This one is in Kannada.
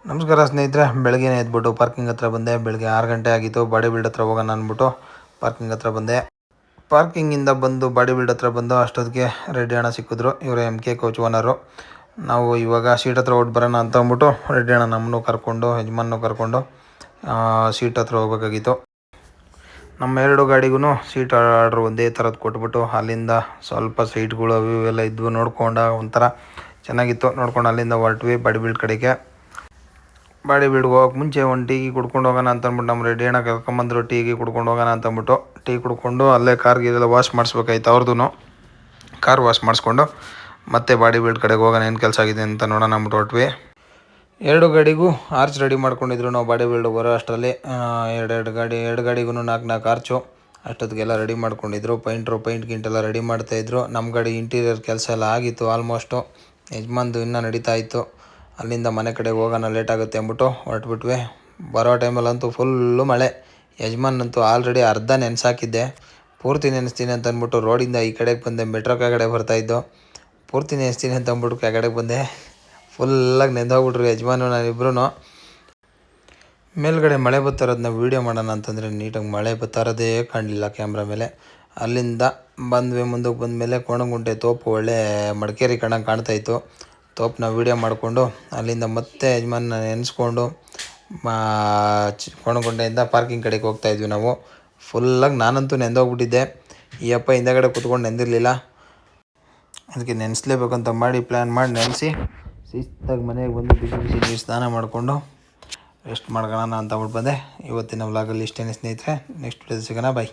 ನಮಸ್ಕಾರ ಸ್ನೇಹಿತರೆ, ಬೆಳಗ್ಗೆನೇ ಎದ್ಬಿಟ್ಟು ಪಾರ್ಕಿಂಗ್ ಹತ್ರ ಬಂದೆ. ಬೆಳಗ್ಗೆ 6 ಗಂಟೆ ಆಗಿತ್ತು. ಬಾಡಿ ಬಿಲ್ಡ್ ಹತ್ರ ಹೋಗೋಣ ಅಂದ್ಬಿಟ್ಟು ಪಾರ್ಕಿಂಗ್ ಹತ್ರ ಬಂದೆ. ಪಾರ್ಕಿಂಗಿಂದ ಬಂದು ಬಾಡಿ ಬಿಲ್ಡ್ ಹತ್ರ ಬಂದು ಅಷ್ಟೊತ್ತಿಗೆ ರೆಡ್ಡಿ ಅಣ್ಣ ಸಿಕ್ಕಿದ್ರು. ಇವರು MK ಕೋಚ್ ಓನರು. ನಾವು ಇವಾಗ ಸೀಟ್ ಹತ್ರ ಹೊಟ್ಟು ಬರೋಣ ಅಂತ ಅಂದ್ಬಿಟ್ಟು ರೆಡ್ಡಿ ಅಣ್ಣ ನಮ್ಮನ್ನು ಕರ್ಕೊಂಡು ಯಜಮಾನನ್ನು ಕರ್ಕೊಂಡು ಸೀಟ್ ಹತ್ರ ಹೋಗ್ಬೇಕಾಗಿತ್ತು. ನಮ್ಮ 2 ಗಾಡಿಗೂ ಸೀಟ್ ಆರ್ಡ್ರ್ ಒಂದೇ ಥರದ್ದು ಕೊಟ್ಬಿಟ್ಟು ಅಲ್ಲಿಂದ ಸ್ವಲ್ಪ ಸೀಟ್ಗಳು ಅವು ಇವೆಲ್ಲ ಇದ್ವು. ನೋಡ್ಕೊಂಡು ಒಂಥರ ಚೆನ್ನಾಗಿತ್ತು. ನೋಡ್ಕೊಂಡು ಅಲ್ಲಿಂದ ಹೊರಟ್ವಿ ಬಾಡಿ ಬಿಲ್ಡ್ ಕಡೆಗೆ. ಬಾಡಿ ಬಿಲ್ಡ್ಗೆ ಹೋಗೋಕೆ ಮುಂಚೆ ಒಂದು ಟೀ ಕುಡ್ಕೊಂಡು ಹೋಗೋಣ ಅಂತ ಅಂದ್ಬಿಟ್ಟು ನಮ್ಮ ರೆಡ್ಡಿ ಅಣ್ಣ ಕರ್ಕೊಂಬಂದರು. ಟೀಗೆ ಕುಡ್ಕೊಂಡು ಹೋಗೋಣ ಅಂತ ಅಂದ್ಬಿಟ್ಟು ಟೀ ಕುಡ್ಕೊಂಡು ಅಲ್ಲೇ ಕಾರ್ಗೆಲ್ಲ ವಾಶ್ ಮಾಡಿಸ್ಬೇಕಾಯ್ತು. ಅವ್ರದ್ದು ಕಾರ್ ವಾಶ್ ಮಾಡಿಸ್ಕೊಂಡು ಮತ್ತೆ ಬಾಡಿ ಬಿಲ್ಡ್ ಕಡೆಗೆ ಹೋಗೋಣ, ಏನು ಕೆಲಸ ಆಗಿದೆ ಅಂತ ನೋಡೋಣ ಅಂದ್ಬಿಟ್ಟು ಹೊರಟ್ವಿ. 2 ಗಾಡಿಗೂ ಆರ್ಚ್ ರೆಡಿ ಮಾಡ್ಕೊಂಡಿದ್ರು. ನಾವು ಬಾಡಿ ಬಿಲ್ಡ್ ಬರೋ ಅಷ್ಟರಲ್ಲಿ ಎರಡು ಗಾಡಿಗೂ 4 ಆರ್ಚು ಅಷ್ಟೊತ್ತಿಗೆಲ್ಲ ರೆಡಿ ಮಾಡ್ಕೊಂಡಿದ್ರು. ಪೈಂಟ್ ಗಿಂಟೆಲ್ಲ ರೆಡಿ ಮಾಡ್ತಾಯಿದ್ರು. ನಮ್ಮ ಗಾಡಿ ಇಂಟೀರಿಯರ್ ಕೆಲಸ ಎಲ್ಲ ಆಗಿತ್ತು ಆಲ್ಮೋಸ್ಟು. ಯಜಮಾನ್ದು ಇನ್ನೂ ನಡೀತಾ ಇತ್ತು. ಅಲ್ಲಿಂದ ಮನೆ ಕಡೆಗೆ ಹೋಗೋಣ, ಲೇಟ್ ಆಗುತ್ತೆ ಅಂದ್ಬಿಟ್ಟು ಹೊರಟ್ಬಿಟ್ವಿ. ಬರೋ ಟೈಮಲ್ಲಂತೂ ಫುಲ್ಲು ಮಳೆ. ಯಜಮಾನಂತೂ ಆಲ್ರೆಡಿ ಅರ್ಧ ನೆನೆಸಾಕಿದ್ದೆ. ಪೂರ್ತಿ ನೆನೆಸ್ತೀನಿ ಅಂತ ಅಂದ್ಬಿಟ್ಟು ರೋಡಿಂದ ಈ ಕಡೆಗೆ ಬಂದೆ. ಮೆಟ್ರೋ ಕೆಳಗಡೆ ಬರ್ತಾಯಿದ್ದು. ಪೂರ್ತಿ ನೆನೆಸ್ತೀನಿ ಅಂತ ಅಂದ್ಬಿಟ್ಟು ಕೆಳಗಡೆಗೆ ಬಂದೆ. ಫುಲ್ಲಾಗಿ ನೆಂದೋಗ್ಬಿಟ್ರು ಯಜಮಾನು ನಾನಿಬ್ರು. ಮೇಲ್ಗಡೆ ಮಳೆ ಬರ್ತಾರೋದನ್ನ ವೀಡಿಯೋ ಮಾಡೋಣ ಅಂತಂದರೆ ನೀಟಾಗಿ ಮಳೆ ಬರ್ತಾರೋದೇ ಕಾಣಲಿಲ್ಲ ಕ್ಯಾಮ್ರಾ ಮೇಲೆ. ಅಲ್ಲಿಂದ ಬಂದ್ವಿ. ಮುಂದಕ್ಕೆ ಬಂದಮೇಲೆ ಕೋಣಗುಂಟೆ ತೋಪು ಒಳ್ಳೆ ಮಡಿಕೇರಿ ಕಣ್ಣಂಗೆ ಕಾಣ್ತಾಯಿತ್ತು. ತೋಪನ್ನ ವೀಡಿಯೋ ಮಾಡಿಕೊಂಡು ಅಲ್ಲಿಂದ ಮತ್ತೆ ಯಜಮಾನ ನೆನೆಸ್ಕೊಂಡು ಕೋಣಗುಂಟೆಯಿಂದ ಪಾರ್ಕಿಂಗ್ ಕಡೆಗೆ ಹೋಗ್ತಾಯಿದ್ವಿ ನಾವು. ಫುಲ್ಲಾಗಿ ನಾನಂತೂ ನೆಂದೋಗ್ಬಿಟ್ಟಿದ್ದೆ. ಈ ಅಪ್ಪ ಹಿಂದಗಡೆ ಕೂತ್ಕೊಂಡು ನೆಂದಿರಲಿಲ್ಲ. ಅದಕ್ಕೆ ನೆನೆಸ್ಲೇಬೇಕಂತ ಪ್ಲ್ಯಾನ್ ಮಾಡಿ ನೆನೆಸಿ ಶಿಸ್ತಾಗಿ ಮನೆಗೆ ಬಂದು ಬಿಸಿ ನೀರು ಸ್ನಾನ ಮಾಡಿಕೊಂಡು ರೆಸ್ಟ್ ಮಾಡ್ಕೊಳ್ಳೋಣ ಅಂತ ಅಂದ್ಬಿಟ್ಟು ಬಂದೆ. ಇವತ್ತಿನ ವ್ಲಾಗಲ್ಲಿ ಇಷ್ಟೇನೆ ಸ್ನೇಹಿತರೆ. ನೆಕ್ಸ್ಟ್ ವಿಡಿಯೋದಲ್ಲಿ ಸಿಗೋಣ. ಬಾಯ್.